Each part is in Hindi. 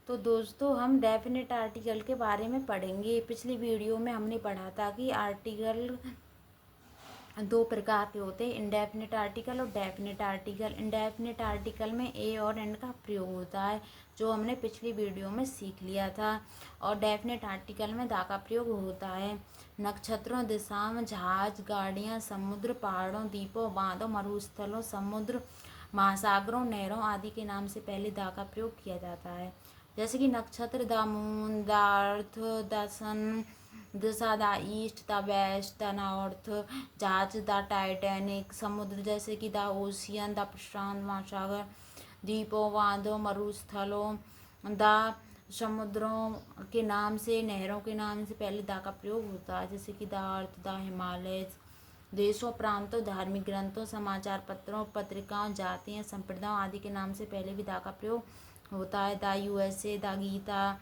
तो दोस्तों हम डेफिनेट आर्टिकल के बारे में पढ़ेंगे। पिछली वीडियो में हमने पढ़ा था कि आर्टिकल दो प्रकार के होते हैं, इंडेफिनिट आर्टिकल और डेफिनेट आर्टिकल। इंडेफिनिट आर्टिकल में ए और एंड का प्रयोग होता है, जो हमने पिछली वीडियो में सीख लिया था। और डेफिनेट आर्टिकल में दा का प्रयोग होता है। नक्षत्रों, दिशाओं, जहाज, गाड़ियाँ, समुद्र, पहाड़ों, द्वीपों, बांधों, मरुस्थलों, समुद्र, महासागरों, नहरों आदि के नाम से पहले दा का प्रयोग किया जाता है। जैसे कि नक्षत्र the moon, the earth, the sun, दिशा the east, the west, the north, जहाज द टाइटैनिक, समुद्र जैसे कि द ओशियन, द प्रशांत महासागर, द्वीपों, बांधों, मरुस्थलों, द समुद्रों के नाम से, नहरों के नाम से पहले दा का प्रयोग होता है। जैसे कि द अर्थ, द हिमालय, देशों, प्रांतों, धार्मिक ग्रंथों, समाचार पत्रों, पत्रिकाओं, जातियों, संप्रदायों आदि के नाम से पहले भी दा का प्रयोग होता है। The USA, the Gita.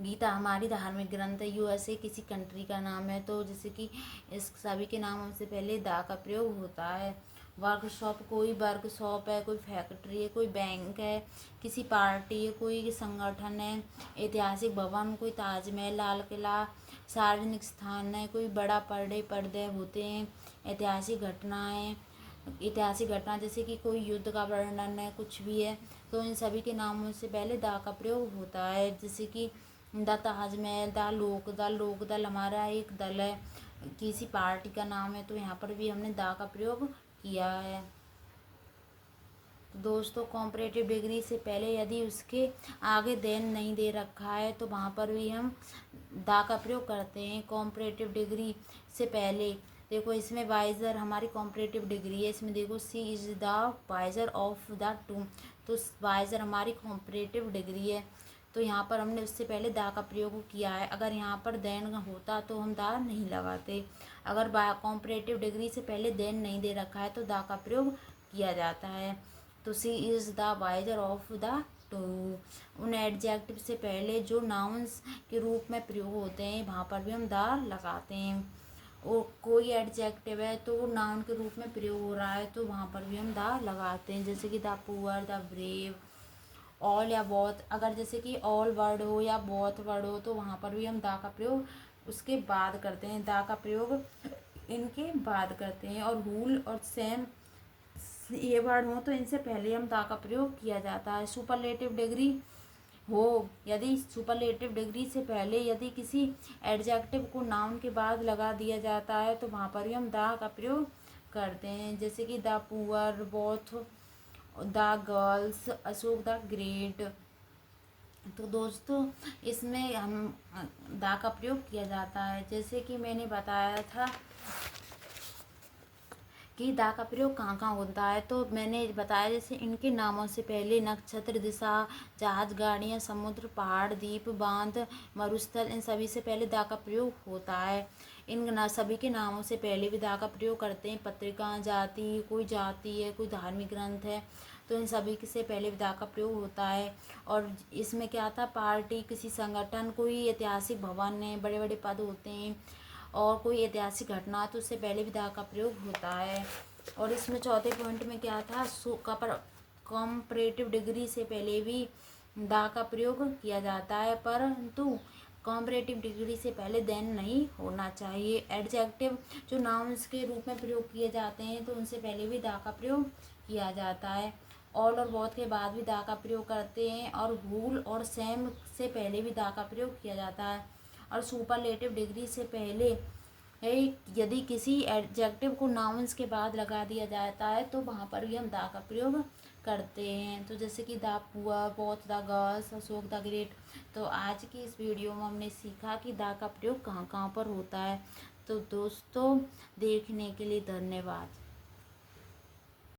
Gita हमारी धार्मिक ग्रंथ है। यूएसए किसी कंट्री का नाम है, तो जैसे कि इस सभी के नामों से पहले दा का प्रयोग होता है। वर्कशॉप, कोई वर्कशॉप है, कोई फैक्ट्री है, कोई बैंक है, किसी पार्टी है, कोई संगठन है। ऐतिहासिक भवन, कोई ताजमहल, लाल किला। सार्वजनिक स्थान है, कोई बड़ा पर्दे होते हैं। ऐतिहासिक घटनाएं, ऐतिहासिक घटना जैसे कि कोई युद्ध का वर्णन है, कुछ भी है, तो इन सभी के नामों से पहले दा का प्रयोग होता है। जैसे कि द ताजमहल, द लोकदल हमारा एक दल है, किसी पार्टी का नाम है, तो यहाँ पर भी हमने दा का प्रयोग किया है। तो दोस्तों कॉम्परेटिव डिग्री से पहले यदि उसके आगे देन नहीं दे रखा है तो वहाँ पर भी हम दा का प्रयोग करते हैं। कॉम्परेटिव डिग्री से पहले देखो, इसमें वाइजर हमारी कॉम्परेटिव डिग्री है। इसमें देखो, she is the wiser of the two, तो वाइजर हमारी कॉम्परेटिव डिग्री है। तो यहाँ पर हमने उससे पहले दा का प्रयोग किया है। अगर यहाँ पर देन होता तो हम दा नहीं लगाते। अगर कॉम्परेटिव डिग्री से पहले देन नहीं दे रखा है तो दा का प्रयोग किया जाता है। तो she is the wiser of the two. उन एडजेक्टिव से पहले जो नाउन्स के रूप में प्रयोग होते हैं वहाँ पर भी हम द लगाते हैं। और कोई एडजेक्टिव है तो वो नाउन के रूप में प्रयोग हो रहा है तो वहाँ पर भी हम द लगाते हैं। जैसे कि the poor, the brave, all या बहुत। अगर जैसे कि ऑल वर्ड हो या बहुत वर्ड हो तो वहाँ पर भी हम दा का प्रयोग उसके बाद करते हैं। दा का प्रयोग इनके बाद करते हैं। और हुल और सेम ये वर्ड हो तो इनसे पहले हम दा का प्रयोग किया जाता है। सुपरलेटिव डिग्री हो, यदि सुपरलेटिव डिग्री से पहले यदि किसी एडजेक्टिव को नाउन के बाद लगा दिया जाता है तो वहाँ पर भी हम दा का प्रयोग करते हैं। जैसे कि the poor, both, the girls, Ashok the great. तो दोस्तों इसमें हम दा का प्रयोग किया जाता है। जैसे कि मैंने बताया था कि दा का प्रयोग कहाँ कहाँ होता है, तो मैंने बताया जैसे इनके नामों से पहले नक्षत्र, दिशा, जहाज, गाड़ियाँ, समुद्र, पहाड़, द्वीप, बांध, मरुस्थल, इन सभी से पहले दा का प्रयोग होता है। इन सभी के नामों से पहले भी दा का प्रयोग करते हैं। पत्रिका, जाति है, कोई धार्मिक ग्रंथ है, तो इन सभी से पहले भी दा का प्रयोग होता है। और इसमें क्या था, पार्टी, किसी संगठन, कोई ऐतिहासिक भवन है, बड़े बड़े पद होते हैं, और कोई ऐतिहासिक घटना तो उससे पहले भी दा का प्रयोग होता है। और इसमें चौथे पॉइंट में क्या था, कॉम्परेटिव डिग्री से पहले भी दा का प्रयोग किया जाता है, परंतु कॉम्परेटिव डिग्री से पहले देन नहीं होना चाहिए। एडजेक्टिव जो नाउन्स के रूप में प्रयोग किए जाते हैं तो उनसे पहले भी दा का प्रयोग किया जाता है। ऑल और बहुत के बाद भी दा का प्रयोग करते हैं। और हुल और सेम से पहले भी दा का प्रयोग किया जाता है। और सुपरलेटिव डिग्री से पहले यदि किसी एडजेक्टिव को नाउन्स के बाद लगा दिया जाता है तो वहाँ पर भी हम दा का प्रयोग करते हैं। तो जैसे कि the poor, both the girls, Ashok the great. तो आज की इस वीडियो में हमने सीखा कि दा का प्रयोग कहाँ कहाँ पर होता है। तो दोस्तों देखने के लिए धन्यवाद।